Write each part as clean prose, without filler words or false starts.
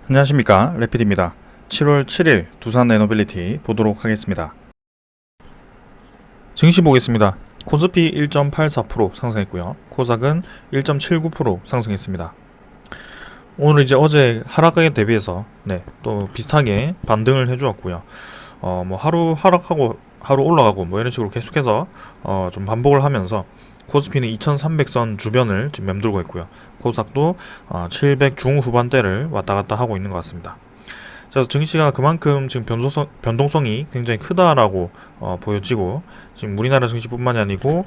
안녕하십니까, 레피드입니다. 7월 7일 두산 에너빌리티 보도록 하겠습니다. 증시 보겠습니다. 코스피 1.84% 상승했고요. 코스닥은 1.79% 상승했습니다. 오늘 이제 어제 하락에 대비해서 또 비슷하게 반등을 해주었고요. 뭐 하루 하락하고 하루 올라가고 뭐 이런 식으로 계속해서 좀 반복을 하면서 코스피는 2300선 주변을 지금 맴돌고 있고요. 코스닥도 700 중후반대를 왔다 갔다 하고 있는 것 같습니다. 그래서 증시가 그만큼 지금 변동성이 굉장히 크다라고 보여지고, 지금 우리나라 증시뿐만이 아니고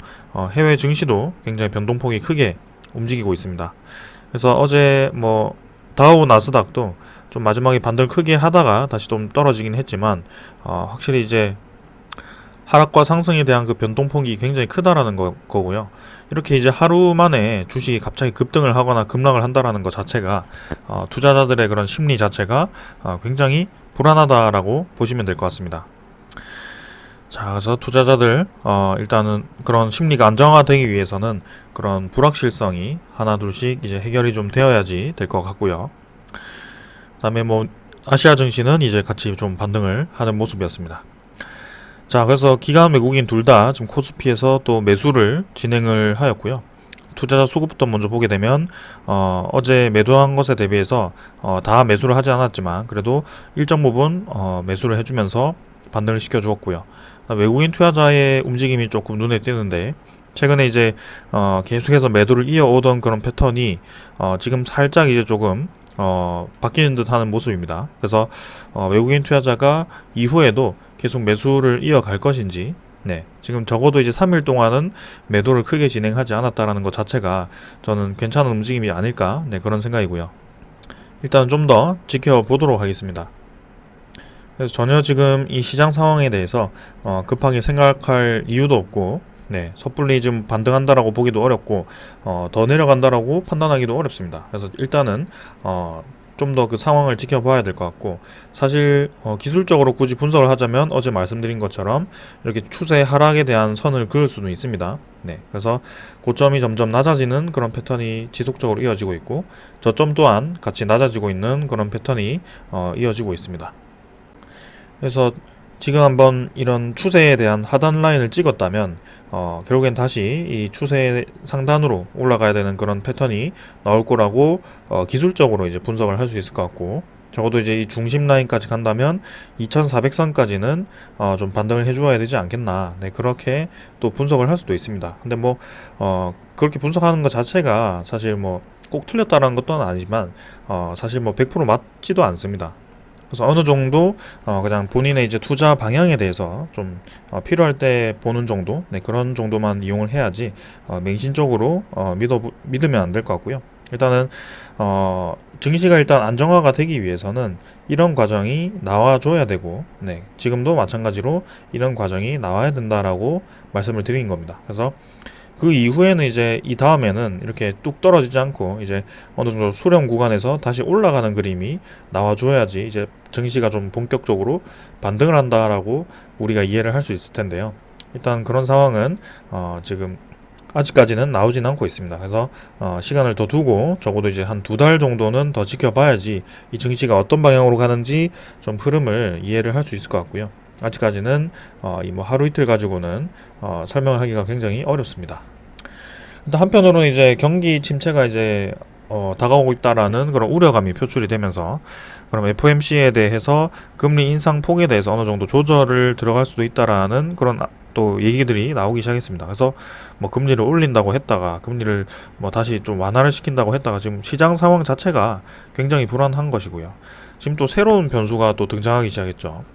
해외 증시도 굉장히 변동폭이 크게 움직이고 있습니다. 그래서 어제 뭐 다우 나스닥도 좀 마지막에 반등을 크게 하다가 다시 좀 떨어지긴 했지만 확실히 이제 하락과 상승에 대한 그 변동폭이 굉장히 크다라는 거고요. 이렇게 이제 하루 만에 주식이 갑자기 급등을 하거나 급락을 한다라는 것 자체가 투자자들의 그런 심리 자체가 굉장히 불안하다라고 보시면 될 것 같습니다. 자, 그래서 투자자들 일단은 그런 심리가 안정화되기 위해서는 그런 불확실성이 하나둘씩 이제 해결이 좀 되어야지 될 것 같고요. 그다음에 뭐 아시아 증시는 이제 같이 좀 반등을 하는 모습이었습니다. 자, 그래서 기관 외국인 둘 다 지금 코스피에서 또 매수를 진행을 하였고요. 투자자 수급부터 먼저 보게 되면 어제 매도한 것에 대비해서 다 매수를 하지 않았지만 그래도 일정 부분 매수를 해주면서 반등을 시켜주었고요. 외국인 투자자의 움직임이 조금 눈에 띄는데, 최근에 이제 계속해서 매도를 이어오던 그런 패턴이 지금 살짝 이제 조금 바뀌는 듯 하는 모습입니다. 그래서 외국인 투자자가 이후에도 계속 매수를 이어갈 것인지, 지금 적어도 이제 3일 동안은 매도를 크게 진행하지 않았다라는 것 자체가 저는 괜찮은 움직임이 아닐까, 그런 생각이고요. 일단은 좀 더 지켜보도록 하겠습니다. 그래서 전혀 지금 이 시장 상황에 대해서 급하게 생각할 이유도 없고, 섣불리 좀 반등한다라고 보기도 어렵고 더 내려간다라고 판단하기도 어렵습니다. 그래서 일단은 좀 더 그 상황을 지켜봐야 될 것 같고, 사실 기술적으로 굳이 분석을 하자면 어제 말씀드린 것처럼 이렇게 추세 하락에 대한 선을 그을 수도 있습니다. 그래서 고점이 점점 낮아지는 그런 패턴이 지속적으로 이어지고 있고, 저점 또한 같이 낮아지고 있는 그런 패턴이 이어지고 있습니다. 그래서 지금 한번 이런 추세에 대한 하단 라인을 찍었다면 결국엔 다시 이 추세 상단으로 올라가야 되는 그런 패턴이 나올 거라고 기술적으로 이제 분석을 할 수 있을 것 같고, 적어도 이제 이 중심 라인까지 간다면 2400선까지는 좀 반등을 해주어야 되지 않겠나, 그렇게 또 분석을 할 수도 있습니다. 근데 뭐 그렇게 분석하는 것 자체가 사실 뭐 꼭 틀렸다라는 것도 아니지만 사실 뭐 100% 맞지도 않습니다. 그래서 어느 정도 그냥 본인의 이제 투자 방향에 대해서 좀 필요할 때 보는 정도, 그런 정도만 이용을 해야지 맹신적으로 믿으면 안 될 것 같고요. 일단은 증시가 일단 안정화가 되기 위해서는 이런 과정이 나와줘야 되고, 지금도 마찬가지로 이런 과정이 나와야 된다라고 말씀을 드린 겁니다. 그래서 그 이후에는 이제 이 다음에는 이렇게 뚝 떨어지지 않고 이제 어느 정도 수렴 구간에서 다시 올라가는 그림이 나와줘야지 이제 증시가 좀 본격적으로 반등을 한다라고 우리가 이해를 할 수 있을 텐데요. 일단 그런 상황은 지금 아직까지는 나오진 않고 있습니다. 그래서 시간을 더 두고 적어도 이제 한 2달 정도는 더 지켜봐야지 이 증시가 어떤 방향으로 가는지 좀 흐름을 이해를 할 수 있을 것 같고요. 아직까지는 이 뭐 하루 이틀 가지고는 설명을 하기가 굉장히 어렵습니다. 일단 한편으로는 이제 경기 침체가 이제 다가오고 있다라는 그런 우려감이 표출이 되면서, 그럼 FOMC에 대해서 금리 인상 폭에 대해서 어느 정도 조절을 들어갈 수도 있다라는 그런 또 얘기들이 나오기 시작했습니다. 그래서 뭐 금리를 올린다고 했다가 금리를 뭐 다시 좀 완화를 시킨다고 했다가 지금 시장 상황 자체가 굉장히 불안한 것이고요. 지금 또 새로운 변수가 또 등장하기 시작했죠.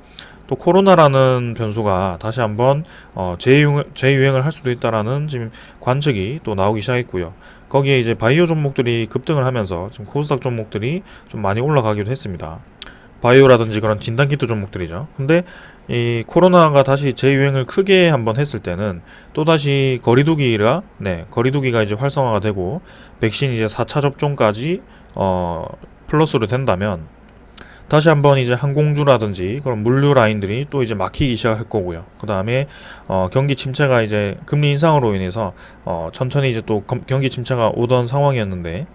또 코로나라는 변수가 다시 한번 재유행을 할 수도 있다라는 지금 관측이 또 나오기 시작했고요. 거기에 이제 바이오 종목들이 급등을 하면서 지금 코스닥 종목들이 좀 많이 올라가기도 했습니다. 바이오라든지 그런 진단키트 종목들이죠. 근데 이 코로나가 다시 재유행을 크게 한번 했을 때는 또다시 거리두기가 이제 활성화가 되고 백신 이제 4차 접종까지 플러스로 된다면 다시 한번 이제 항공주라든지 그런 물류 라인들이 또 이제 막히기 시작할 거고요. 그 다음에 경기 침체가 이제 금리 인상으로 인해서 천천히 이제 또 경기 침체가 오던 상황이었는데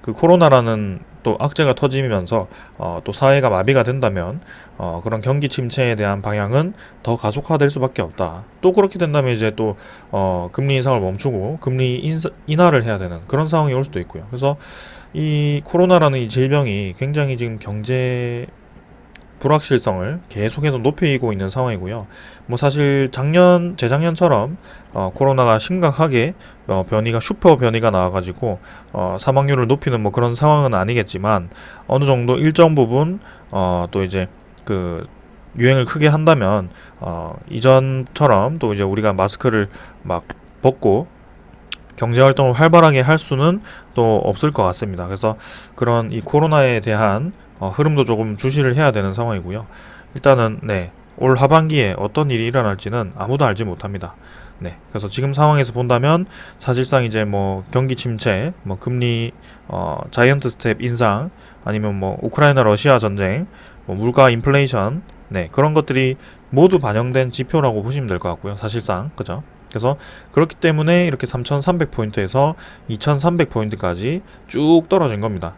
그 코로나라는 또 악재가 터지면서 또 사회가 마비가 된다면 그런 경기 침체에 대한 방향은 더 가속화될 수밖에 없다. 또 그렇게 된다면 이제 또 금리 인상을 멈추고 금리 인하를 해야 되는 그런 상황이 올 수도 있고요. 그래서 이 코로나라는 이 질병이 굉장히 지금 경제 불확실성을 계속해서 높이고 있는 상황이고요. 뭐 사실 재작년처럼 코로나가 심각하게 변이가 슈퍼 변이가 나와가지고 사망률을 높이는 뭐 그런 상황은 아니겠지만 어느 정도 일정 부분 또 이제 그 유행을 크게 한다면 이전처럼 또 이제 우리가 마스크를 막 벗고 경제 활동을 활발하게 할 수는 또 없을 것 같습니다. 그래서 그런 이 코로나에 대한 흐름도 조금 주시를 해야 되는 상황이고요. 일단은 올 하반기에 어떤 일이 일어날지는 아무도 알지 못합니다. 그래서 지금 상황에서 본다면 사실상 이제 뭐 경기 침체, 뭐 금리 자이언트 스텝 인상, 아니면 뭐 우크라이나 러시아 전쟁, 뭐 물가 인플레이션, 그런 것들이 모두 반영된 지표라고 보시면 될 것 같고요. 사실상 그죠? 그래서 그렇기 때문에 이렇게 3,300포인트에서 2,300포인트까지 쭉 떨어진 겁니다.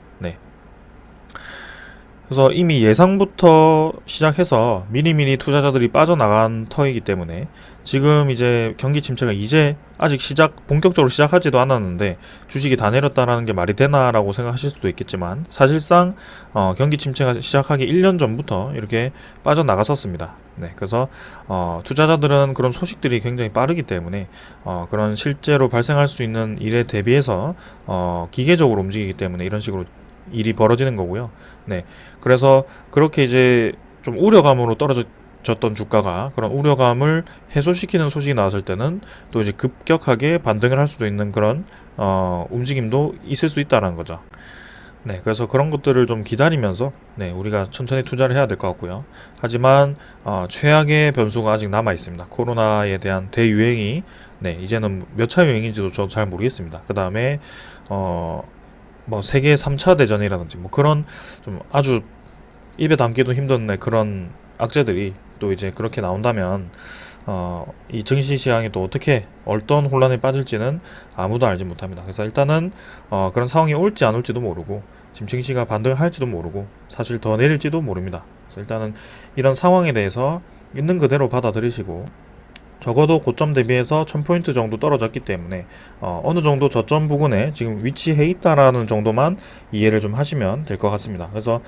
그래서 이미 예상부터 시작해서 미리미리 투자자들이 빠져나간 터이기 때문에 지금 이제 경기 침체가 이제 아직 본격적으로 시작하지도 않았는데 주식이 다 내렸다라는 게 말이 되나라고 생각하실 수도 있겠지만 사실상 경기 침체가 시작하기 1년 전부터 이렇게 빠져나갔었습니다. 그래서 투자자들은 그런 소식들이 굉장히 빠르기 때문에 그런 실제로 발생할 수 있는 일에 대비해서 기계적으로 움직이기 때문에 이런 식으로 일이 벌어지는 거고요. 그래서 그렇게 이제 좀 우려감으로 떨어졌던 주가가 그런 우려감을 해소시키는 소식이 나왔을 때는 또 이제 급격하게 반등을 할 수도 있는 그런 움직임도 있을 수 있다는 거죠. 그래서 그런 것들을 좀 기다리면서 우리가 천천히 투자를 해야 될 것 같고요. 하지만 최악의 변수가 아직 남아 있습니다. 코로나에 대한 대유행이 이제는 몇 차 유행인지도 저도 잘 모르겠습니다. 그 다음에 뭐 세계 3차 대전이라든지 뭐 그런 좀 아주 입에 담기도 힘든 그런 악재들이 또 이제 그렇게 나온다면 이 증시 시장이 또 어떤 혼란에 빠질지는 아무도 알지 못합니다. 그래서 일단은 그런 상황이 올지 안 올지도 모르고 지금 증시가 반등을 할지도 모르고 사실 더 내릴지도 모릅니다. 그래서 일단은 이런 상황에 대해서 있는 그대로 받아들이시고 적어도 고점 대비해서 1000포인트 정도 떨어졌기 때문에 어느 정도 저점 부근에 지금 위치해 있다라는 정도만 이해를 좀 하시면 될 것 같습니다. 그래서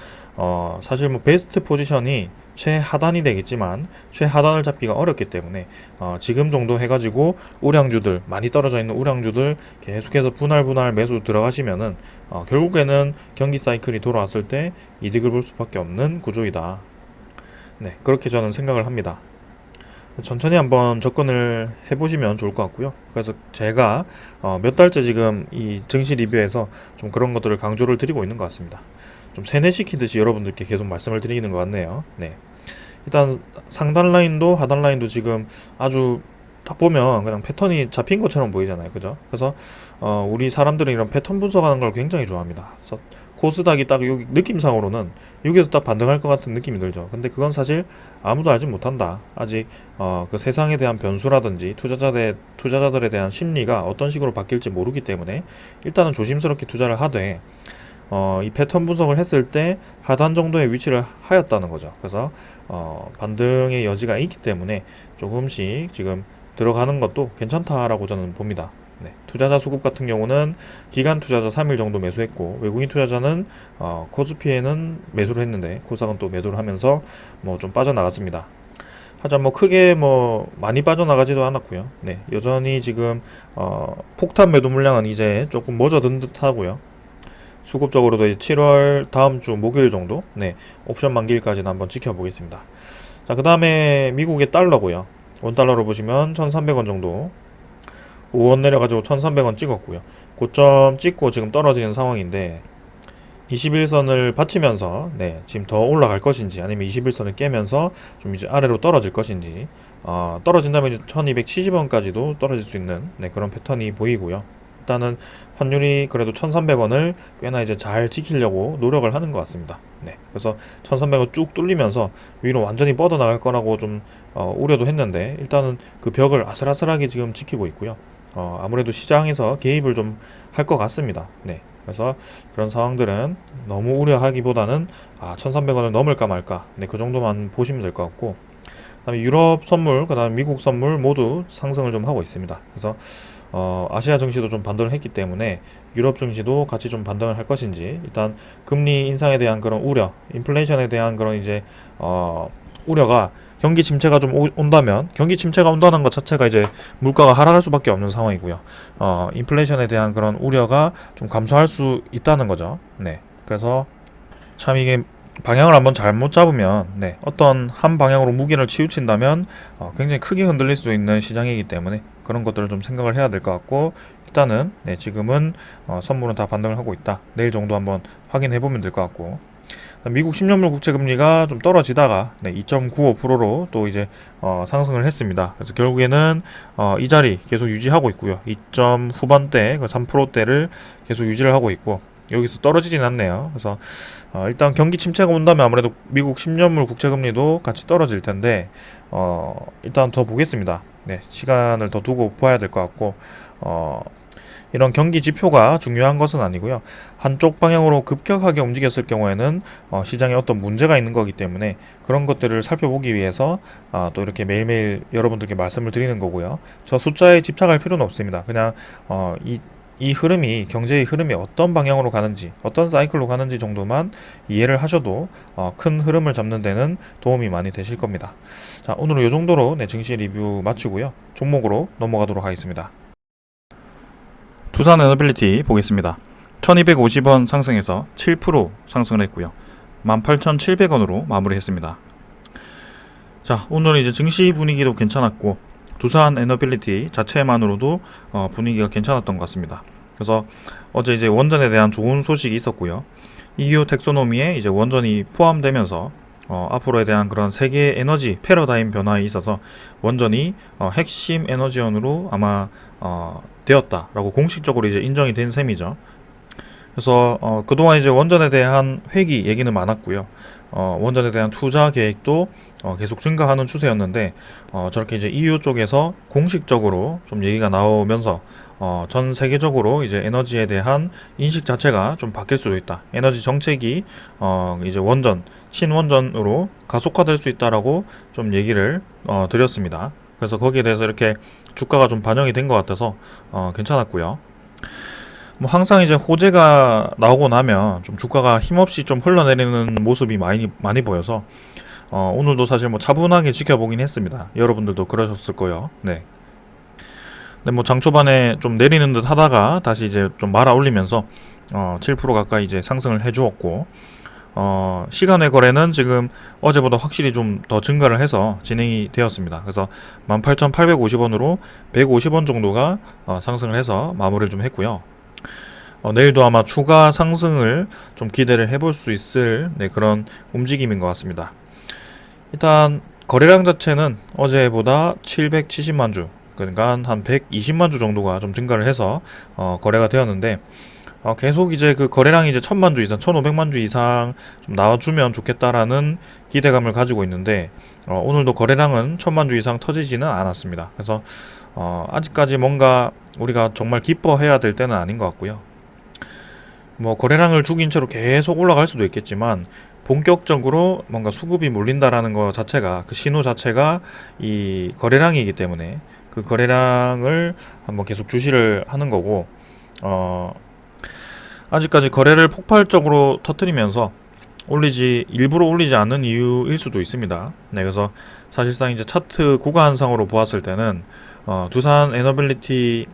사실 뭐 베스트 포지션이 최하단이 되겠지만 최하단을 잡기가 어렵기 때문에 지금 정도 해가지고 우량주들 많이 떨어져 있는 우량주들 계속해서 분할 매수 들어가시면은 결국에는 경기 사이클이 돌아왔을 때 이득을 볼 수밖에 없는 구조이다. 그렇게 저는 생각을 합니다. 천천히 한번 접근을 해보시면 좋을 것 같고요. 그래서 제가 몇 달째 지금 이 증시 리뷰에서 좀 그런 것들을 강조를 드리고 있는 것 같습니다. 좀 세뇌시키듯이 여러분들께 계속 말씀을 드리는 것 같네요. 일단 상단 라인도 하단 라인도 지금 아주 딱 보면 그냥 패턴이 잡힌 것처럼 보이잖아요. 그죠? 그래서 우리 사람들은 이런 패턴 분석하는 걸 굉장히 좋아합니다. 그래서 코스닥이 딱 여기 느낌상으로는 여기서 딱 반등할 것 같은 느낌이 들죠. 근데 그건 사실 아무도 알지 못한다. 아직 그 세상에 대한 변수라든지 투자자들에 대한 심리가 어떤 식으로 바뀔지 모르기 때문에 일단은 조심스럽게 투자를 하되 이 패턴 분석을 했을 때 하단 정도의 위치를 하였다는 거죠. 그래서 반등의 여지가 있기 때문에 조금씩 지금 들어가는 것도 괜찮다라고 저는 봅니다. 투자자 수급 같은 경우는 기관 투자자 3일 정도 매수했고 외국인 투자자는 코스피에는 매수를 했는데 코스닥은 또 매도를 하면서 뭐 좀 빠져나갔습니다. 하지만 뭐 크게 뭐 많이 빠져나가지도 않았고요. 여전히 지금 폭탄 매도 물량은 이제 조금 멎어든 듯 하고요. 수급적으로도 7월 다음 주 목요일 정도 옵션 만기일까지는 한번 지켜보겠습니다. 자, 그 다음에 미국의 달러고요. 원달러로 보시면 1,300원 정도 5원 내려가지고 1,300원 찍었고요. 고점 찍고 지금 떨어지는 상황인데 21선을 받치면서 지금 더 올라갈 것인지 아니면 21선을 깨면서 좀 이제 아래로 떨어질 것인지 떨어진다면 이제 1,270원까지도 떨어질 수 있는 그런 패턴이 보이고요. 일단은 환율이 그래도 1,300원을 꽤나 이제 잘 지키려고 노력을 하는 것 같습니다. 그래서 1,300원 쭉 뚫리면서 위로 완전히 뻗어나갈 거라고 좀 우려도 했는데 일단은 그 벽을 아슬아슬하게 지금 지키고 있고요. 아무래도 시장에서 개입을 좀 할 것 같습니다. 그래서 그런 상황들은 너무 우려하기보다는 1,300원을 넘을까 말까, 네, 그 정도만 보시면 될 것 같고, 그다음에 유럽 선물, 그다음에 미국 선물 모두 상승을 좀 하고 있습니다. 그래서 아시아 증시도 좀 반등을 했기 때문에 유럽 증시도 같이 좀 반등을 할 것인지, 일단 금리 인상에 대한 그런 우려, 인플레이션에 대한 그런 이제 우려가 경기 침체가 좀 온다면, 경기 침체가 온다는 것 자체가 이제 물가가 하락할 수밖에 없는 상황이고요. 인플레이션에 대한 그런 우려가 좀 감소할 수 있다는 거죠. 네. 그래서 참 이게 방향을 한번 잘못 잡으면, 네, 어떤 한 방향으로 무게를 치우친다면 굉장히 크게 흔들릴 수도 있는 시장이기 때문에 그런 것들을 좀 생각을 해야 될 것 같고, 일단은 네, 지금은 선물은 다 반등을 하고 있다. 내일 정도 한번 확인해 보면 될 것 같고, 미국 10년물 국채 금리가 좀 떨어지다가 네, 2.95%로 또 이제 상승을 했습니다. 그래서 결국에는 이 자리 계속 유지하고 있고요. 2점 후반대, 그 3%대를 계속 유지를 하고 있고, 여기서 떨어지진 않네요. 그래서 일단 경기 침체가 온다면 아무래도 미국 10년물 국채 금리도 같이 떨어질 텐데, 일단 더 보겠습니다. 네, 시간을 더 두고 봐야 될 것 같고, 이런 경기 지표가 중요한 것은 아니고요. 한쪽 방향으로 급격하게 움직였을 경우에는 시장에 어떤 문제가 있는 거기 때문에 그런 것들을 살펴보기 위해서 또 이렇게 매일매일 여러분들께 말씀을 드리는 거고요. 저 숫자에 집착할 필요는 없습니다. 그냥 이 흐름이, 경제의 흐름이 어떤 방향으로 가는지, 어떤 사이클로 가는지 정도만 이해를 하셔도 큰 흐름을 잡는 데는 도움이 많이 되실 겁니다. 자, 오늘은 이 정도로 네, 증시 리뷰 마치고요. 종목으로 넘어가도록 하겠습니다. 두산 에너빌리티 보겠습니다. 1250원 상승해서 7% 상승을 했고요. 18,700원으로 마무리했습니다. 자, 오늘 이제 증시 분위기도 괜찮았고, 두산 에너빌리티 자체만으로도 분위기가 괜찮았던 것 같습니다. 그래서 어제 이제 원전에 대한 좋은 소식이 있었고요. EU 텍소노미에 이제 원전이 포함되면서 앞으로에 대한 그런 세계 에너지 패러다임 변화에 있어서 원전이 핵심 에너지원으로 아마 되었다라고 공식적으로 이제 인정이 된 셈이죠. 그래서 그동안 이제 원전에 대한 회기 얘기는 많았고요. 원전에 대한 투자 계획도 계속 증가하는 추세였는데, 저렇게 이제 EU 쪽에서 공식적으로 좀 얘기가 나오면서 전 세계적으로 이제 에너지에 대한 인식 자체가 좀 바뀔 수도 있다. 에너지 정책이 이제 원전, 친원전으로 가속화될 수 있다라고 좀 얘기를 드렸습니다. 그래서 거기에 대해서 이렇게 주가가 좀 반영이 된 것 같아서 괜찮았고요. 뭐 항상 이제 호재가 나오고 나면 좀 주가가 힘없이 좀 흘러내리는 모습이 많이 보여서 오늘도 사실 뭐 차분하게 지켜보긴 했습니다. 여러분들도 그러셨을 거예요. 네. 근데 뭐 장 초반에 좀 내리는 듯 하다가 다시 이제 좀 말아 올리면서 7% 가까이 이제 상승을 해주었고, 시간의 거래는 지금 어제보다 확실히 좀 더 증가를 해서 진행이 되었습니다. 그래서 18,850원으로 150원 정도가 상승을 해서 마무리를 좀 했고요. 내일도 아마 추가 상승을 좀 기대를 해볼 수 있을 그런 움직임인 것 같습니다. 일단 거래량 자체는 어제보다 770만 주, 그러니까 한 120만 주 정도가 좀 증가를 해서 거래가 되었는데, 계속 이제 그 거래량이 이제 1000만 주 이상, 1500만 주 이상 좀 나와주면 좋겠다라는 기대감을 가지고 있는데, 오늘도 거래량은 1000만 주 이상 터지지는 않았습니다. 그래서 아직까지 뭔가 우리가 정말 기뻐해야 될 때는 아닌 것 같고요. 뭐 거래량을 죽인 채로 계속 올라갈 수도 있겠지만, 본격적으로 뭔가 수급이 몰린다라는 것 자체가, 그 신호 자체가 이 거래량이기 때문에 그 거래량을 한번 계속 주시를 하는 거고, 아직까지 거래를 폭발적으로 터뜨리면서 일부러 올리지 않는 이유일 수도 있습니다. 네, 그래서 사실상 이제 차트 구간상으로 보았을 때는 두산 에너빌리티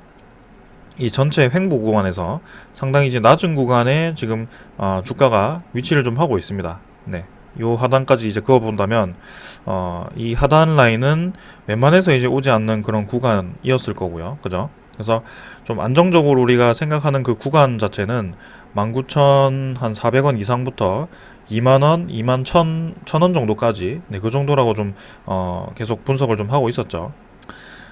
이 전체 횡보 구간에서 상당히 이제 낮은 구간에 지금 주가가 위치를 좀 하고 있습니다. 네, 요 하단까지 이제 그어본다면 이 하단 라인은 웬만해서 이제 오지 않는 그런 구간이었을 거고요. 그죠? 그래서 좀 안정적으로 우리가 생각하는 그 구간 자체는 19,400원 이상부터 2만원, 21,000원 정도까지, 네, 그 정도라고 좀 계속 분석을 좀 하고 있었죠.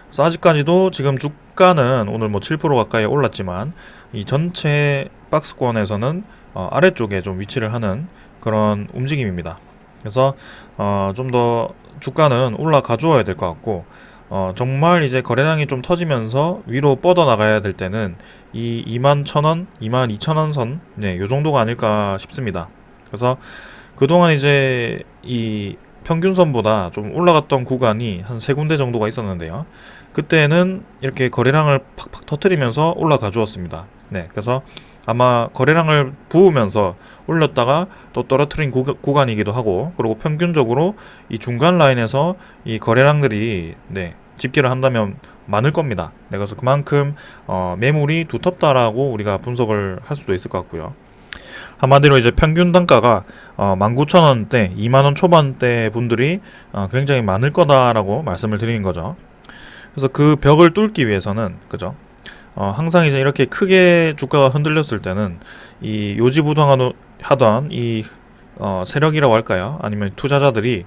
그래서 아직까지도 지금 주가는 오늘 뭐 7% 가까이 올랐지만 이 전체 박스권에서는 아래쪽에 좀 위치를 하는 그런 움직임입니다. 그래서 좀 더 주가는 올라가 주어야 될 것 같고, 정말 이제 거래량이 좀 터지면서 위로 뻗어 나가야 될 때는 이 21,000원, 22,000원 선, 네, 요 정도가 아닐까 싶습니다. 그래서 그동안 이제 이 평균선보다 좀 올라갔던 구간이 한 세 군데 정도가 있었는데요. 그때는 이렇게 거래량을 팍팍 터트리면서 올라가 주었습니다. 네, 그래서 아마 거래량을 부으면서 올렸다가 또 떨어뜨린 구간이기도 하고, 그리고 평균적으로 이 중간 라인에서 이 거래량들이 네, 집계를 한다면 많을 겁니다. 네, 그래서 그만큼 매물이 두텁다라고 우리가 분석을 할 수도 있을 것 같고요. 한마디로 이제 평균 단가가 19,000원대, 2만원 초반대 분들이 굉장히 많을 거다라고 말씀을 드리는 거죠. 그래서 그 벽을 뚫기 위해서는, 그죠? 항상 이제 이렇게 크게 주가가 흔들렸을 때는 이 요지부동하던 이 세력이라고 할까요? 아니면 투자자들이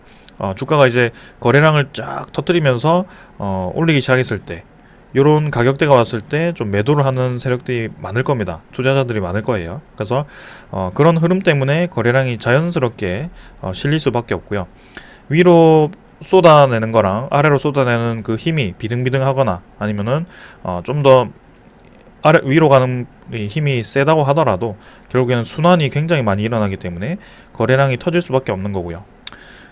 주가가 이제 거래량을 쫙 터뜨리면서 올리기 시작했을 때, 요런 가격대가 왔을 때 좀 매도를 하는 세력들이 많을 겁니다. 투자자들이 많을 거예요. 그래서 그런 흐름 때문에 거래량이 자연스럽게 실릴 수밖에 없고요. 위로 쏟아내는 거랑 아래로 쏟아내는 그 힘이 비등비등하거나 아니면은 좀 더 위로 가는 힘이 세다고 하더라도 결국에는 순환이 굉장히 많이 일어나기 때문에 거래량이 터질 수밖에 없는 거고요.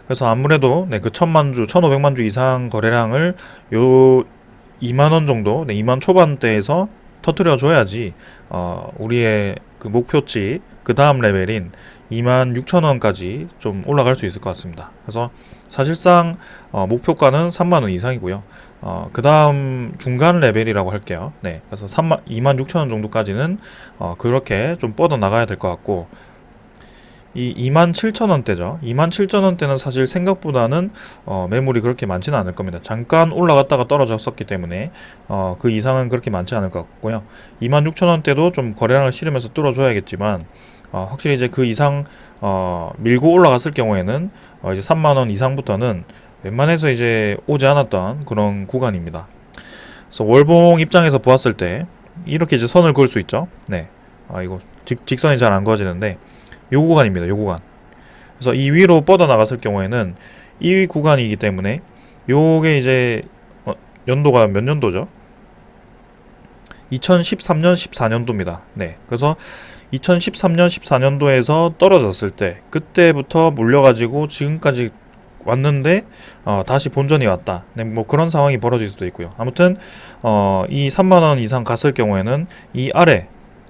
그래서 아무래도 네, 그 1,000만 주, 1,500만 주 이상 거래량을 요 2만원 정도, 네, 2만 초반대에서 터트려 줘야지 우리의 그 목표치 그 다음 레벨인 26,000원까지 좀 올라갈 수 있을 것 같습니다. 그래서 사실상 목표가는 3만원 이상이고요. 그 다음 중간 레벨이라고 할게요. 네, 그래서 26,000원 정도까지는 그렇게 좀 뻗어 나가야 될 것 같고, 이 27,000원대죠. 27,000원대는 사실 생각보다는 매물이 그렇게 많지는 않을 겁니다. 잠깐 올라갔다가 떨어졌었기 때문에 그 이상은 그렇게 많지 않을 것 같고요. 26,000원대도 좀 거래량을 실으면서 뚫어줘야겠지만 확실히 이제 그 이상 밀고 올라갔을 경우에는 이제 3만원 이상부터는 웬만해서 이제 오지 않았던 그런 구간입니다. 그래서 월봉 입장에서 보았을 때 이렇게 이제 선을 그을 수 있죠. 네, 이거 직선이 잘 안 그어지는데 요 구간입니다. 요 구간. 그래서 이 위로 뻗어 나갔을 경우에는 이 구간이기 때문에 요게 이제 연도가 몇 년도죠? 2013년, 14년도입니다. 네. 그래서 2013년, 14년도에서 떨어졌을 때 그때부터 물려가지고 지금까지 왔는데 다시 본전이 왔다. 네, 뭐 그런 상황이 벌어질 수도 있고요. 아무튼 이 3만원 이상 갔을 경우에는 이 아래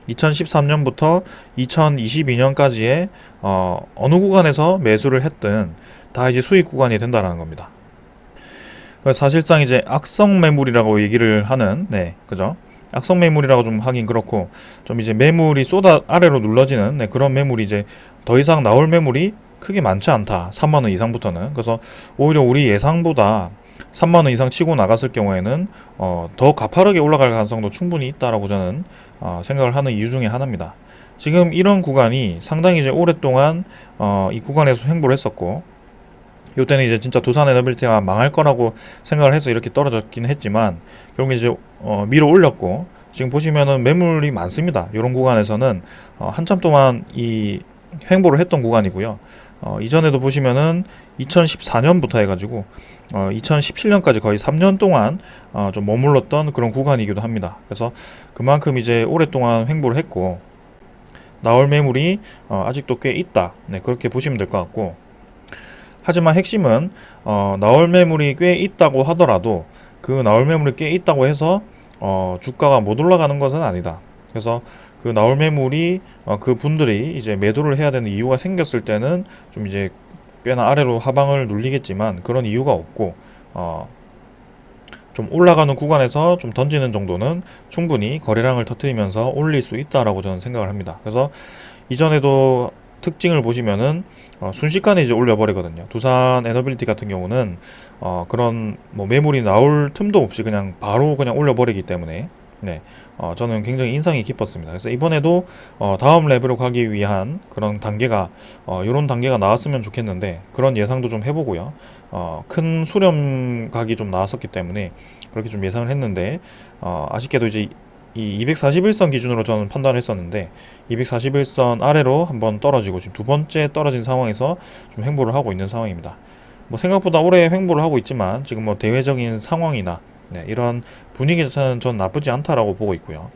2013년부터 2022년까지의 어느 구간에서 매수를 했든 다 이제 수익 구간이 된다는 겁니다. 사실상 이제 악성 매물이라고 얘기를 하는, 네, 그죠? 악성 매물이라고 좀 하긴 그렇고, 좀 이제 매물이 아래로 눌러지는, 네, 그런 매물이 이제 더 이상 나올 매물이 크게 많지 않다. 3만원 이상부터는. 그래서 오히려 우리 예상보다 3만원 이상 치고 나갔을 경우에는 더 가파르게 올라갈 가능성도 충분히 있다라고 저는 생각을 하는 이유 중에 하나입니다. 지금 이런 구간이 상당히 이제 오랫동안 이 구간에서 횡보를 했었고, 요때는 이제 진짜 두산 에너빌티가 망할 거라고 생각을 해서 이렇게 떨어졌긴 했지만 결국 이제 밀어 올렸고, 지금 보시면은 매물이 많습니다. 이런 구간에서는 한참 동안 이 횡보를 했던 구간이고요. 이전에도 보시면은 2014년부터 해가지고 2017년까지 거의 3년 동안 좀 머물렀던 그런 구간이기도 합니다. 그래서 그만큼 이제 오랫동안 횡보를 했고 나올 매물이 아직도 꽤 있다. 네, 그렇게 보시면 될 것 같고, 하지만 핵심은 나올 매물이 꽤 있다고 하더라도 그 나올 매물이 꽤 있다고 해서 주가가 못 올라가는 것은 아니다. 그래서 그 나올 매물이 그 분들이 이제 매도를 해야 되는 이유가 생겼을 때는 좀 이제 꽤나 아래로 하방을 눌리겠지만 그런 이유가 없고 좀 올라가는 구간에서 좀 던지는 정도는 충분히 거래량을 터뜨리면서 올릴 수 있다라고 저는 생각을 합니다. 그래서 이전에도 특징을 보시면은 순식간에 이제 올려버리거든요. 두산 에너빌리티 같은 경우는 그런 뭐 매물이 나올 틈도 없이 그냥 바로 그냥 올려버리기 때문에 네, 저는 굉장히 인상이 깊었습니다. 그래서 이번에도 다음 레벨로 가기 위한 그런 단계가 이런 단계가 나왔으면 좋겠는데 그런 예상도 좀 해보고요. 큰 수렴각이 좀 나왔었기 때문에 그렇게 좀 예상을 했는데 아쉽게도 이제 이 241선 기준으로 저는 판단을 했었는데 241선 아래로 한번 떨어지고 지금 두 번째 떨어진 상황에서 좀 횡보를 하고 있는 상황입니다. 뭐 생각보다 오래 횡보를 하고 있지만 지금 뭐 대외적인 상황이나 이런 분위기 자체는 전 나쁘지 않다라고 보고 있고요.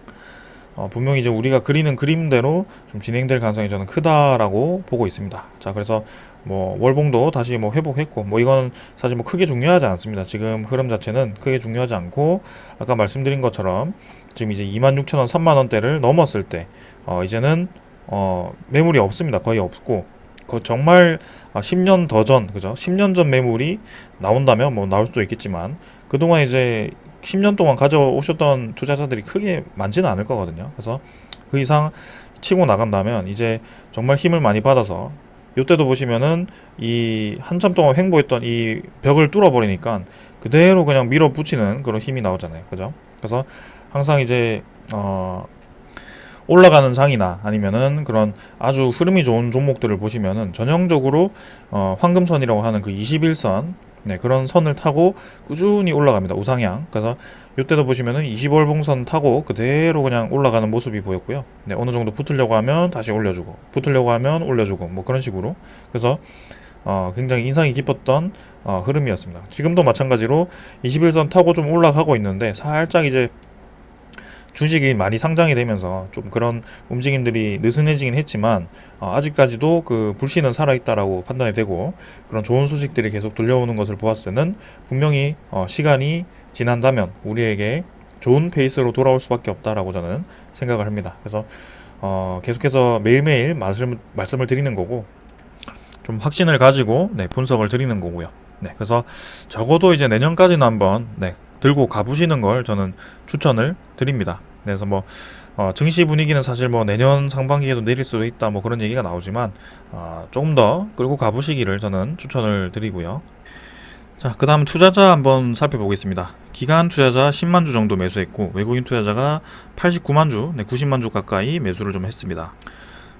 분명히 이제 우리가 그리는 그림대로 좀 진행될 가능성이 저는 크다라고 보고 있습니다. 자, 그래서 뭐 월봉도 다시 뭐 회복했고, 뭐 이건 사실 뭐 크게 중요하지 않습니다. 지금 흐름 자체는 크게 중요하지 않고, 아까 말씀드린 것처럼 지금 이제 26,000원, 3만원대를 넘었을 때 이제는 매물이 없습니다. 거의 없고, 정말 10년 더 전, 그죠? 10년 전 매물이 나온다면 뭐 나올 수도 있겠지만, 그동안 이제 10년 동안 가져오셨던 투자자들이 크게 많지는 않을 거거든요. 그래서 그 이상 치고 나간다면 이제 정말 힘을 많이 받아서, 요때도 보시면은 이 한참 동안 횡보했던 이 벽을 뚫어버리니까 그대로 그냥 밀어붙이는 그런 힘이 나오잖아요. 그죠? 그래서 항상 이제 올라가는 장이나 아니면은 그런 아주 흐름이 좋은 종목들을 보시면은 전형적으로 황금선이라고 하는 그 21선, 그런 선을 타고 꾸준히 올라갑니다. 우상향. 그래서 이때도 보시면은 20월봉선 타고 그대로 그냥 올라가는 모습이 보였고요. 어느 정도 붙으려고 하면 다시 올려주고, 붙으려고 하면 올려주고, 뭐 그런 식으로. 그래서 굉장히 인상이 깊었던 흐름이었습니다. 지금도 마찬가지로 21선 타고 좀 올라가고 있는데, 살짝 이제 주식이 많이 상장이 되면서 좀 그런 움직임들이 느슨해지긴 했지만 아직까지도 그 불씨는 살아있다라고 판단이 되고, 그런 좋은 소식들이 계속 들려오는 것을 보았을 때는 분명히 시간이 지난다면 우리에게 좋은 페이스로 돌아올 수밖에 없다라고 저는 생각을 합니다. 그래서 계속해서 매일매일 말씀을 드리는 거고, 좀 확신을 가지고 분석을 드리는 거고요. 그래서 적어도 이제 내년까지는 한번 들고 가보시는 걸 저는 추천을 드립니다. 그래서 뭐 증시 분위기는 사실 뭐 내년 상반기에도 내릴 수도 있다, 뭐 그런 얘기가 나오지만 조금 더 끌고 가보시기를 저는 추천을 드리고요. 자, 그 다음 투자자 한번 살펴보겠습니다. 기관 투자자 10만 주 정도 매수했고, 외국인 투자자가 89만 주, 90만 주 가까이 매수를 좀 했습니다.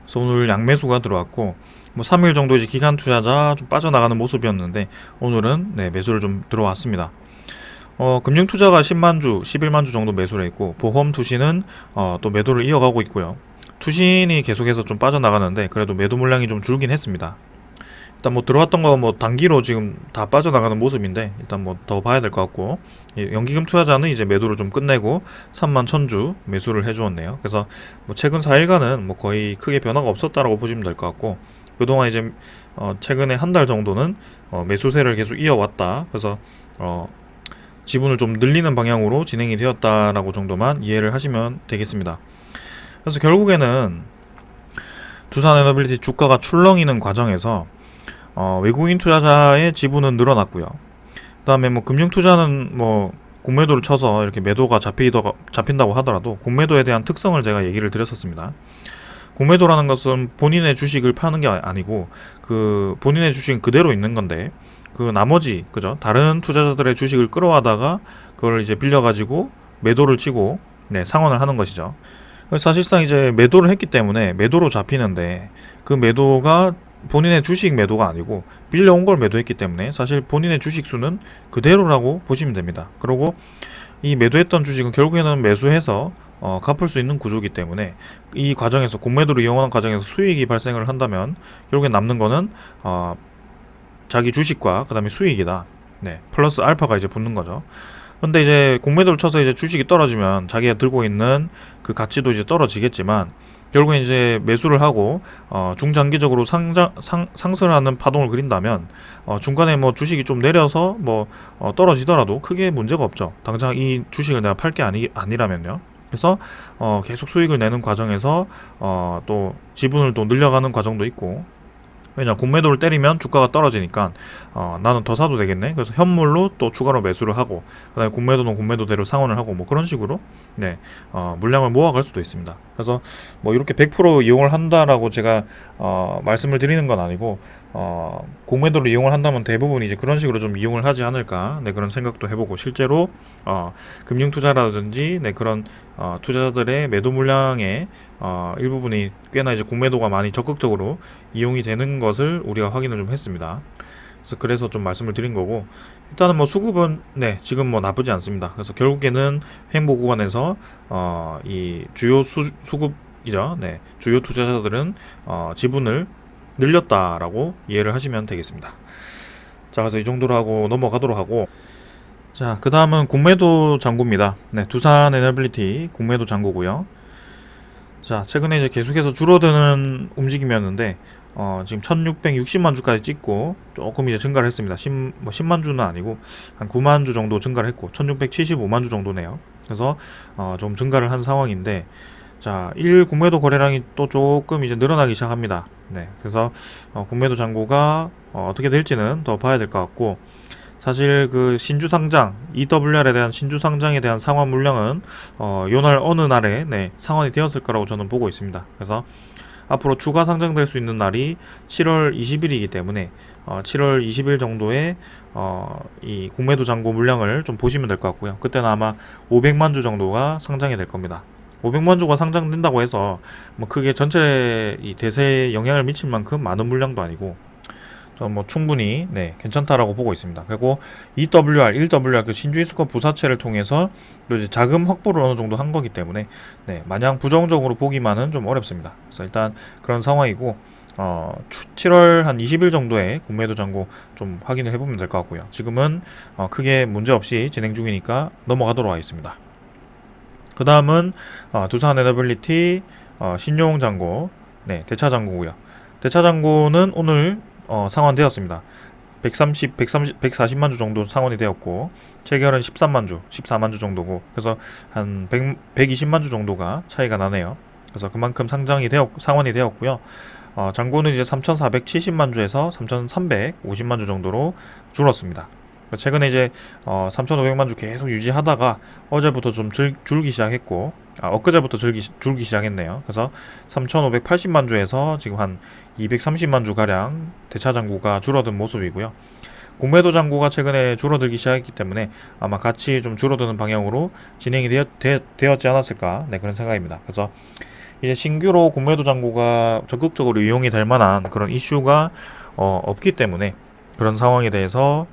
그래서 오늘 양매수가 들어왔고, 뭐 3일 정도 이제 기관 투자자 좀 빠져나가는 모습이었는데, 오늘은 매수를 좀 들어왔습니다. 금융투자가 10만 주, 11만 주 정도 매수를 했고, 보험 투신은 또 매도를 이어가고 있고요. 투신이 계속해서 좀 빠져나가는데 그래도 매도 물량이 좀 줄긴 했습니다. 일단 뭐 들어왔던 거 뭐 단기로 지금 다 빠져나가는 모습인데, 일단 뭐 더 봐야 될 것 같고, 연기금 투자자는 이제 매도를 좀 끝내고 3만 1000주 매수를 해주었네요. 그래서 뭐 최근 4일간은 뭐 거의 크게 변화가 없었다라고 보시면 될 것 같고, 그동안 이제 최근에 한 달 정도는 매수세를 계속 이어왔다. 그래서 지분을 좀 늘리는 방향으로 진행이 되었다라고 정도만 이해를 하시면 되겠습니다. 그래서 결국에는 두산에너빌리티 주가가 출렁이는 과정에서 외국인 투자자의 지분은 늘어났고요. 그 다음에 뭐 금융투자는 뭐 공매도를 쳐서 이렇게 매도가 잡힌다고 하더라도 공매도에 대한 특성을 제가 얘기를 드렸었습니다. 공매도라는 것은 본인의 주식을 파는 게 아니고, 그 본인의 주식은 그대로 있는 건데, 그 나머지, 그죠? 다른 투자자들의 주식을 끌어와다가 그걸 이제 빌려가지고 매도를 치고 상환을 하는 것이죠. 사실상 이제 매도를 했기 때문에 매도로 잡히는데, 그 매도가 본인의 주식 매도가 아니고 빌려온 걸 매도했기 때문에 사실 본인의 주식 수는 그대로라고 보시면 됩니다. 그리고 이 매도했던 주식은 결국에는 매수해서 갚을 수 있는 구조이기 때문에, 이 과정에서 공매도를 이용하는 과정에서 수익이 발생을 한다면 결국엔 남는 거는 자기 주식과 그 다음에 수익이다. 플러스 알파가 이제 붙는 거죠. 근데 이제 공매도를 쳐서 이제 주식이 떨어지면 자기가 들고 있는 그 가치도 이제 떨어지겠지만, 결국엔 이제 매수를 하고 중장기적으로 상승하는 파동을 그린다면 중간에 뭐 주식이 좀 내려서 뭐 떨어지더라도 크게 문제가 없죠. 당장 이 주식을 내가 팔 게 아니라면요. 그래서 계속 수익을 내는 과정에서 또 지분을 또 늘려가는 과정도 있고, 왜냐, 공매도를 때리면 주가가 떨어지니까 나는 더 사도 되겠네. 그래서 현물로 또 추가로 매수를 하고, 그다음에 공매도는 공매도대로 상환을 하고, 뭐 그런 식으로 물량을 모아갈 수도 있습니다. 그래서 뭐 이렇게 100% 이용을 한다라고 제가 말씀을 드리는 건 아니고, 공매도를 이용을 한다면 대부분 이제 그런 식으로 좀 이용을 하지 않을까, 그런 생각도 해보고, 실제로 금융투자라든지 그런 투자자들의 매도 물량의 일부분이 꽤나 이제 공매도가 많이 적극적으로 이용이 되는 것을 우리가 확인을 좀 했습니다. 그래서 좀 말씀을 드린 거고, 일단은 뭐 수급은 지금 뭐 나쁘지 않습니다. 그래서 결국에는 횡보 구간에서 이 주요 수급이죠. 주요 투자자들은 지분을 늘렸다라고 이해를 하시면 되겠습니다. 자, 그래서 이 정도로 하고 넘어가도록 하고, 자, 그 다음은 공매도 잔고입니다. 네, 두산 에너빌리티 공매도 잔고고요. 자, 최근에 이제 계속해서 줄어드는 움직임이었는데, 지금 1660만 주까지 찍고 조금 이제 증가를 했습니다. 10만 주는 아니고 한 9만 주 정도 증가를 했고 1675만 주 정도네요. 그래서 좀 증가를 한 상황인데, 자, 1 공매도 거래량이 또 조금 이제 늘어나기 시작합니다. 네, 그래서 공매도 잔고가 어떻게 될지는 더 봐야 될 것 같고, 사실 그 신주 상장 EWR에 대한 신주 상장에 대한 상환 물량은 요날 어느 날에 네, 상환이 되었을 거라고 저는 보고 있습니다. 그래서 앞으로 추가 상장될 수 있는 날이 7월 20일이기 때문에 7월 20일 정도에 이 공매도 잔고 물량을 좀 보시면 될 것 같고요. 그때는 아마 500만 주 정도가 상장이 될 겁니다. 500만 주가 상장된다고 해서 뭐 크게 전체 이 대세에 영향을 미칠 만큼 많은 물량도 아니고, 저는 뭐 충분히 네, 괜찮다라고 보고 있습니다. 그리고 EWR, 1WR 그 신주이스코 부사체를 통해서 또 이제 자금 확보를 어느 정도 한 거기 때문에 네, 마냥 부정적으로 보기만은 좀 어렵습니다. 그래서 일단 그런 상황이고, 7월 한 20일 정도에 공매도 잔고 좀 확인을 해보면 될 것 같고요. 지금은 크게 문제 없이 진행 중이니까 넘어가도록 하겠습니다. 그 다음은 두산 에너빌리티 신용 잔고, 네, 대차 잔고고요. 대차 잔고는 오늘 상환되었습니다. 140만 주 정도 상환이 되었고, 체결은 13만 주, 14만 주 정도고, 그래서 한 120만 주 정도가 차이가 나네요. 그래서 그만큼 상환이 되었고요. 잔고는 이제 3,470만 주에서 3,350만 주 정도로 줄었습니다. 최근에 이제 3,500만 주 계속 유지하다가 어제부터 좀 줄기 시작했고, 엊그제부터 줄기 시작했네요. 그래서 3,580만 주에서 지금 한 230만 주 가량 대차 잔고가 줄어든 모습이고요. 공매도 잔고가 최근에 줄어들기 시작했기 때문에 아마 같이 좀 줄어드는 방향으로 진행이 되었지 않았을까, 네, 그런 생각입니다. 그래서 이제 신규로 공매도 잔고가 적극적으로 이용이 될 만한 그런 이슈가 없기 때문에 그런 상황에 대해서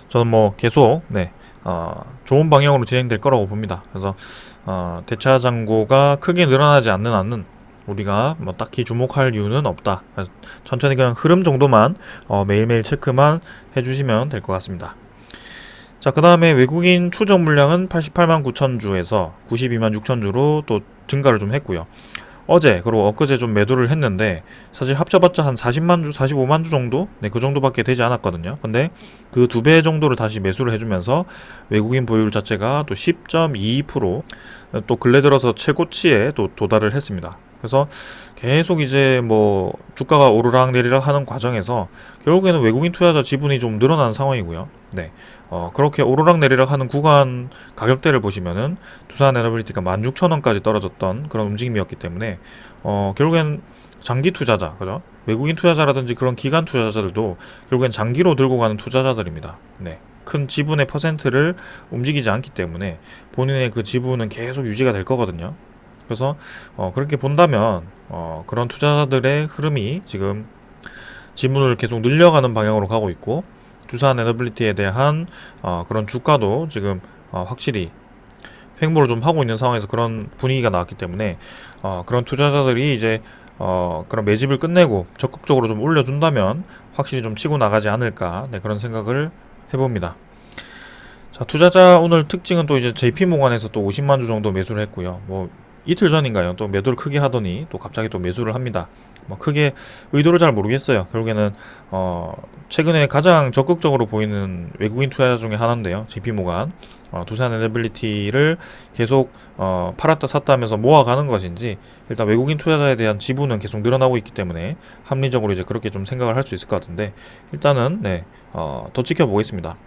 저는 뭐 계속 네, 좋은 방향으로 진행될 거라고 봅니다. 그래서 대차 잔고가 크게 늘어나지 않는 한은 우리가 뭐 딱히 주목할 이유는 없다. 천천히 그냥 흐름 정도만 매일매일 체크만 해주시면 될 것 같습니다. 자, 그 다음에 외국인 추적 물량은 88만 9천 주에서 92만 6천 주로 또 증가를 좀 했고요. 어제 그리고 엊그제 좀 매도를 했는데 사실 합쳐봤자 한 40만 주, 45만 주 정도? 네, 그 정도밖에 되지 않았거든요. 근데 그 2배 정도를 다시 매수를 해주면서 외국인 보유율 자체가 또 10.22%, 또 근래 들어서 최고치에 또 도달을 했습니다. 그래서 계속 이제 뭐 주가가 오르락 내리락 하는 과정에서 결국에는 외국인 투자자 지분이 좀 늘어나는 상황이고요. 네, 그렇게 오르락 내리락 하는 구간 가격대를 보시면은 두산 에너빌리티가 16,000원까지 떨어졌던 그런 움직임이었기 때문에 결국엔 장기 투자자, 그죠? 외국인 투자자라든지 그런 기관 투자자들도 결국엔 장기로 들고 가는 투자자들입니다. 네. 큰 지분의 퍼센트를 움직이지 않기 때문에 본인의 그 지분은 계속 유지가 될 거거든요. 그래서 그렇게 본다면 그런 투자자들의 흐름이 지금 지분을 계속 늘려가는 방향으로 가고 있고, 두산 에너빌리티에 대한 그런 주가도 지금 확실히 횡보를 좀 하고 있는 상황에서 그런 분위기가 나왔기 때문에 그런 투자자들이 이제 그런 매집을 끝내고 적극적으로 좀 올려준다면 확실히 좀 치고 나가지 않을까, 네, 그런 생각을 해봅니다. 자, 투자자 오늘 특징은 또 이제 JP모간에서 또 50만 주 정도 매수를 했고요. 뭐 이틀 전인가요? 또 매도를 크게 하더니 또 갑자기 또 매수를 합니다. 뭐 크게 의도를 잘 모르겠어요. 결국에는 최근에 가장 적극적으로 보이는 외국인 투자자 중에 하나인데요. JP모간 두산 에너빌리티를 계속 팔았다 샀다 하면서 모아가는 것인지, 일단 외국인 투자자에 대한 지분은 계속 늘어나고 있기 때문에 합리적으로 이제 그렇게 좀 생각을 할 수 있을 것 같은데, 일단은 네, 더 지켜보겠습니다.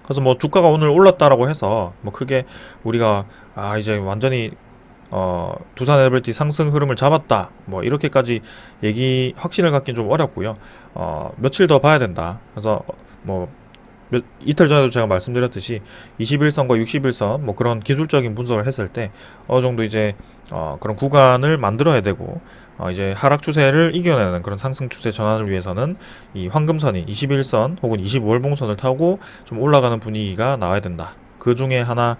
그래서 뭐 주가가 오늘 올랐다라고 해서 뭐 크게 우리가 이제 완전히 두산 에너빌리티 상승 흐름을 잡았다, 뭐 이렇게까지 확신을 갖긴 좀 어렵고요. 며칠 더 봐야 된다. 그래서 뭐 이틀 전에도 제가 말씀드렸듯이 21선과 61선 뭐 그런 기술적인 분석을 했을 때 어느 정도 이제 그런 구간을 만들어야 되고, 이제 하락 추세를 이겨내는 그런 상승 추세 전환을 위해서는 이 황금선이 21선 혹은 25월봉선을 타고 좀 올라가는 분위기가 나와야 된다. 그 중에 하나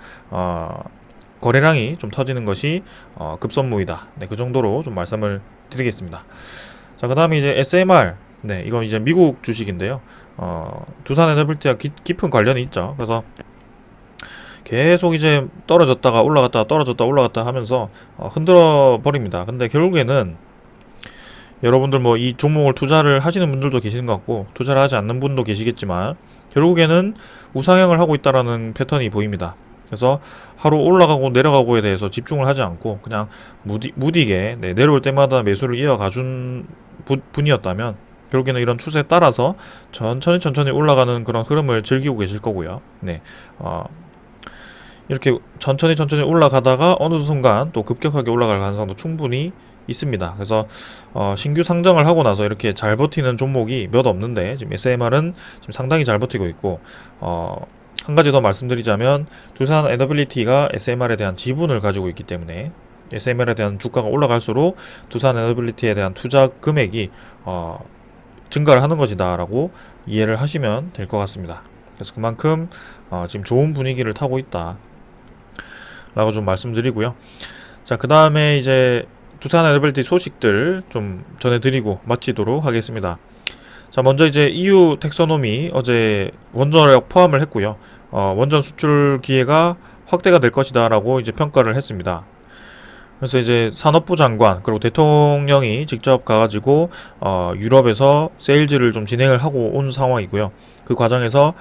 거래량이 좀 터지는 것이 급선무이다. 네, 그 정도로 좀 말씀을 드리겠습니다. 자, 그 다음에 이제 SMR, 네, 이건 이제 미국 주식인데요. 두산 NWT와 깊은 관련이 있죠. 그래서 계속 이제 떨어졌다가 올라갔다가 떨어졌다 올라갔다 하면서 흔들어 버립니다. 근데 결국에는 여러분들 뭐 이 종목을 투자를 하시는 분들도 계시는 것 같고 투자를 하지 않는 분도 계시겠지만 결국에는 우상향을 하고 있다라는 패턴이 보입니다. 그래서 하루 올라가고 내려가고에 대해서 집중을 하지 않고 그냥 무디게 내려올 때마다 매수를 이어가준 분이었다면 결국에는 이런 추세에 따라서 천천히 올라가는 그런 흐름을 즐기고 계실 거고요. 이렇게 천천히 올라가다가 어느 순간 또 급격하게 올라갈 가능성도 충분히 있습니다. 그래서 신규 상장을 하고 나서 이렇게 잘 버티는 종목이 몇 없는데 지금 SMR은 지금 상당히 잘 버티고 있고 한 가지 더 말씀드리자면 두산 NWT가 SMR에 대한 지분을 가지고 있기 때문에 SMR에 대한 주가가 올라갈수록 두산 NWT에 대한 투자 금액이 증가를 하는 것이다라고 이해를 하시면 될 것 같습니다. 그래서 그만큼 지금 좋은 분위기를 타고 있다 라고 좀 말씀드리고요. 자, 그 다음에 이제 두산 NWT 소식들 좀 전해드리고 마치도록 하겠습니다. 자, 먼저 이제 EU 텍소노미 어제 원전력 포함을 했고요. 원전 수출 기회가 확대가 될 것이다 라고 이제 평가를 했습니다. 그래서 이제 산업부 장관 그리고 대통령이 직접 가가지고 유럽에서 세일즈를 좀 진행을 하고 온 상황이고요. 그 과정에서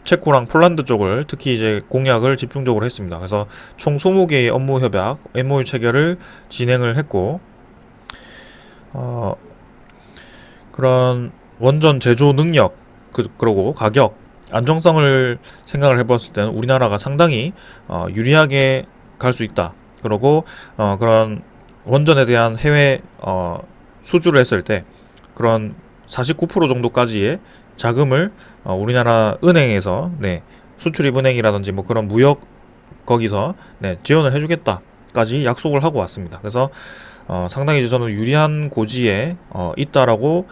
체코랑 폴란드 쪽을 특히 이제 공약을 집중적으로 했습니다. 그래서 총 20개의 업무 협약 MOU 체결을 진행을 했고 그런 원전 제조 능력 그리고 가격 안정성을 생각을 해봤을 때는 우리나라가 상당히 유리하게 갈 수 있다. 그리고 그런 원전에 대한 해외 수주를 했을 때 그런 49% 정도까지의 자금을 우리나라 은행에서 수출입은행이라든지 뭐 그런 무역 거기서 지원을 해주겠다까지 약속을 하고 왔습니다. 그래서 상당히 이제 저는 유리한 고지에 있다라고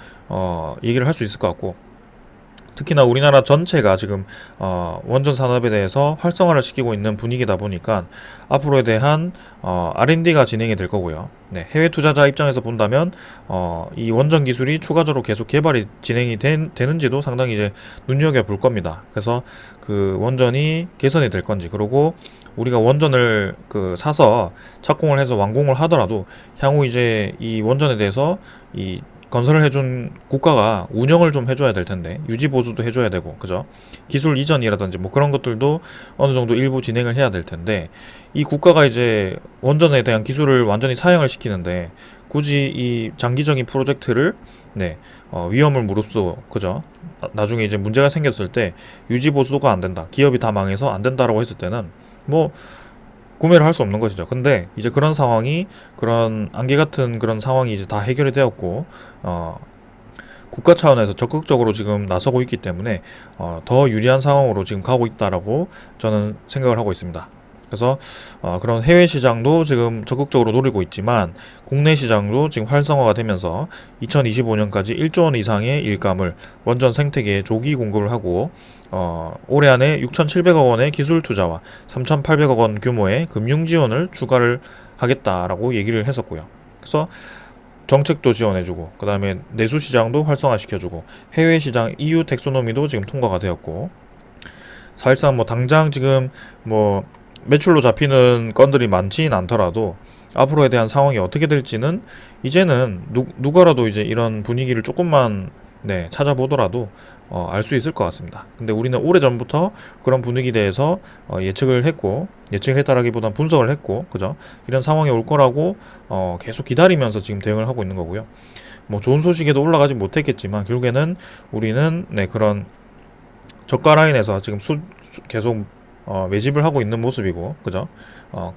얘기를 할 수 있을 것 같고 특히나 우리나라 전체가 지금 원전 산업에 대해서 활성화를 시키고 있는 분위기다 보니까 앞으로에 대한 R&D가 진행이 될 거고요. 해외 투자자 입장에서 본다면 이 원전 기술이 추가적으로 계속 개발이 진행이 되는지도 상당히 이제 눈여겨볼 겁니다. 그래서 그 원전이 개선이 될 건지 그리고 우리가 원전을 사서 착공을 해서 완공을 하더라도 향후 이제 이 원전에 대해서 이 건설을 해준 국가가 운영을 좀 해줘야 될 텐데 유지 보수도 해줘야 되고 그죠? 기술 이전이라든지 뭐 그런 것들도 어느 정도 일부 진행을 해야 될 텐데 이 국가가 이제 원전에 대한 기술을 완전히 사양을 시키는데 굳이 이 장기적인 프로젝트를 위험을 무릅쓰고 그죠? 나중에 이제 문제가 생겼을 때 유지 보수가 안 된다 기업이 다 망해서 안 된다라고 했을 때는 뭐 구매를 할 수 없는 것이죠. 근데 이제 그런 상황이 그런 안개 같은 그런 상황이 이제 다 해결이 되었고 국가 차원에서 적극적으로 지금 나서고 있기 때문에 더 유리한 상황으로 지금 가고 있다라고 저는 생각을 하고 있습니다. 그래서 그런 해외 시장도 지금 적극적으로 노리고 있지만 국내 시장도 지금 활성화가 되면서 2025년까지 1조 원 이상의 일감을 원전 생태계에 조기 공급을 하고 올해 안에 6,700억 원의 기술 투자와 3,800억 원 규모의 금융 지원을 추가를 하겠다라고 얘기를 했었고요. 그래서 정책도 지원해주고 그 다음에 내수 시장도 활성화시켜주고 해외 시장 EU 텍소노미도 지금 통과가 되었고 사실상 뭐 당장 지금 뭐 매출로 잡히는 건들이 많지는 않더라도 앞으로에 대한 상황이 어떻게 될지는 이제는 누가라도 이제 이런 분위기를 조금만 찾아보더라도 알 수 있을 것 같습니다. 근데 우리는 오래전부터 그런 분위기에 대해서 예측을 했다라기보단 분석을 했고 그죠? 이런 상황이 올 거라고 계속 기다리면서 지금 대응을 하고 있는 거고요. 뭐 좋은 소식에도 올라가지 못했겠지만 결국에는 우리는 그런 저가 라인에서 지금 계속 매집을 하고 있는 모습이고 그죠?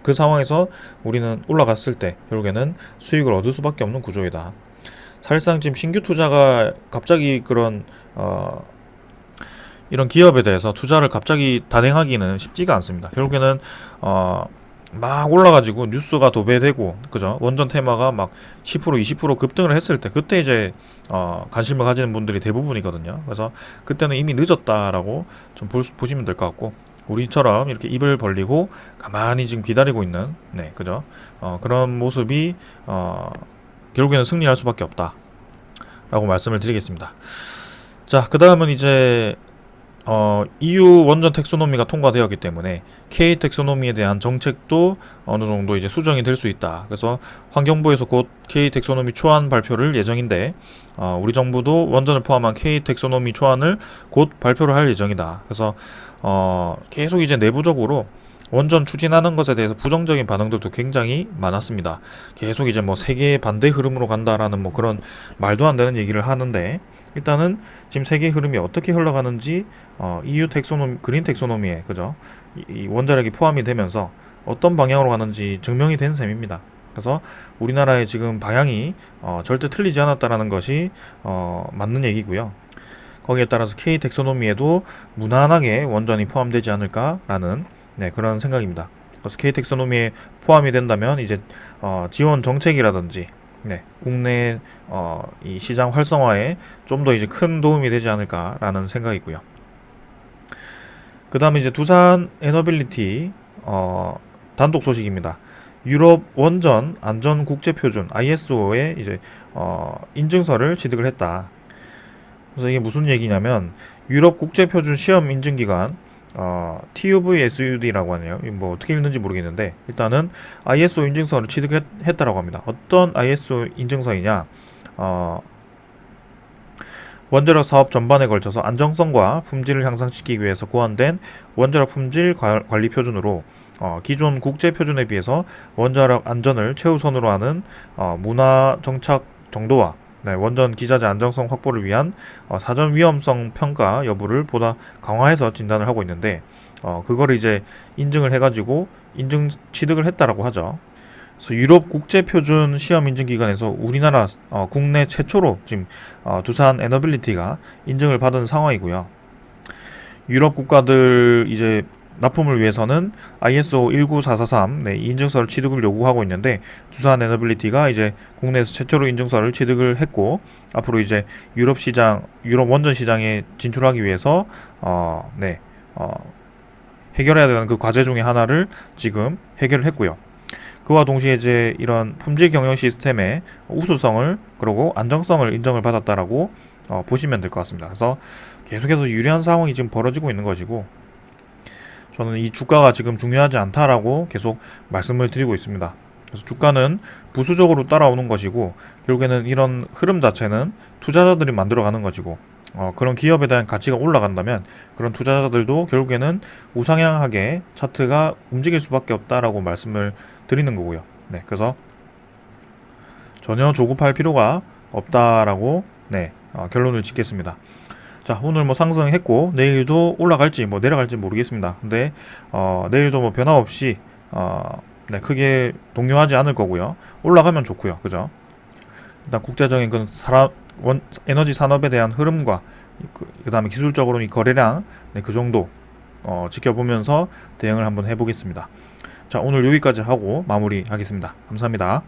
그 상황에서 우리는 올라갔을 때 결국에는 수익을 얻을 수밖에 없는 구조이다. 사실상 지금 신규 투자가 갑자기 그런 이런 기업에 대해서 투자를 갑자기 단행하기는 쉽지가 않습니다. 결국에는 막 올라가지고 뉴스가 도배되고 그죠? 원전 테마가 막 10% 20% 급등을 했을 때 그때 이제 관심을 가지는 분들이 대부분이거든요. 그래서 그때는 이미 늦었다라고 좀 보시면 될 것 같고 우리처럼 이렇게 입을 벌리고 가만히 지금 기다리고 있는 그죠? 그런 모습이 결국에는 승리할 수밖에 없다 라고 말씀을 드리겠습니다. 자, 그 다음은 이제 EU 원전 텍소노미가 통과되었기 때문에 K 텍소노미에 대한 정책도 어느 정도 이제 수정이 될 수 있다. 그래서 환경부에서 곧 K 텍소노미 초안 발표를 예정인데 우리 정부도 원전을 포함한 K 텍소노미 초안을 곧 발표를 할 예정이다. 그래서 계속 이제 내부적으로 원전 추진하는 것에 대해서 부정적인 반응들도 굉장히 많았습니다. 계속 이제 뭐 세계의 반대 흐름으로 간다라는 뭐 그런 말도 안 되는 얘기를 하는데, 일단은 지금 세계 흐름이 어떻게 흘러가는지 EU 텍소노미, 그린 텍소노미에 그죠? 이 원자력이 포함이 되면서 어떤 방향으로 가는지 증명이 된 셈입니다. 그래서 우리나라의 지금 방향이 절대 틀리지 않았다라는 것이 맞는 얘기고요. 거기에 따라서 K 텍소노미에도 무난하게 원전이 포함되지 않을까라는 그런 생각입니다. 그래서 K 텍소노미에 포함이 된다면 이제 지원 정책이라든지 국내 이 시장 활성화에 좀 더 이제 큰 도움이 되지 않을까라는 생각이고요. 그 다음에 이제 두산 에너빌리티 단독 소식입니다. 유럽 원전 안전 국제 표준 ISO에 이제 인증서를 취득을 했다. 그래서 이게 무슨 얘기냐면 유럽 국제 표준 시험 인증 기관 TUVSUD라고 하네요. 뭐 어떻게 읽는지 모르겠는데 일단은 ISO 인증서를 취득했다라고 합니다. 어떤 ISO 인증서이냐? 원자력 사업 전반에 걸쳐서 안정성과 품질을 향상시키기 위해서 고안된 원자력 품질 관리 표준으로 기존 국제 표준에 비해서 원자력 안전을 최우선으로 하는 문화 정착 정도와 원전 기자재 안정성 확보를 위한 사전 위험성 평가 여부를 보다 강화해서 진단을 하고 있는데 그거를 이제 인증을 해가지고 인증 취득을 했다라고 하죠. 그래서 유럽 국제 표준 시험 인증 기관에서 우리나라 국내 최초로 지금 두산 에너빌리티가 인증을 받은 상황이고요. 유럽 국가들 이제 납품을 위해서는 ISO 19443 인증서를 취득을 요구하고 있는데 두산 에너빌리티가 이제 국내에서 최초로 인증서를 취득을 했고 앞으로 이제 유럽 시장, 유럽 원전 시장에 진출하기 위해서 해결해야 되는 그 과제 중에 하나를 지금 해결을 했고요. 그와 동시에 이제 이런 품질 경영 시스템의 우수성을 그리고 안정성을 인정을 받았다라고 보시면 될 것 같습니다. 그래서 계속해서 유리한 상황이 지금 벌어지고 있는 것이고 저는 이 주가가 지금 중요하지 않다라고 계속 말씀을 드리고 있습니다. 그래서 주가는 부수적으로 따라오는 것이고 결국에는 이런 흐름 자체는 투자자들이 만들어가는 것이고 그런 기업에 대한 가치가 올라간다면 그런 투자자들도 결국에는 우상향하게 차트가 움직일 수밖에 없다라고 말씀을 드리는 거고요. 그래서 전혀 조급할 필요가 없다라고 결론을 짓겠습니다. 자, 오늘 뭐 상승했고 내일도 올라갈지 뭐 내려갈지 모르겠습니다. 근데 내일도 뭐 변화 없이 크게 동요하지 않을 거고요. 올라가면 좋고요. 그죠? 일단 국제적인 그 에너지 산업에 대한 흐름과 그 다음에 기술적으로 이 거래량 그 정도 지켜보면서 대응을 한번 해보겠습니다. 자, 오늘 여기까지 하고 마무리하겠습니다. 감사합니다.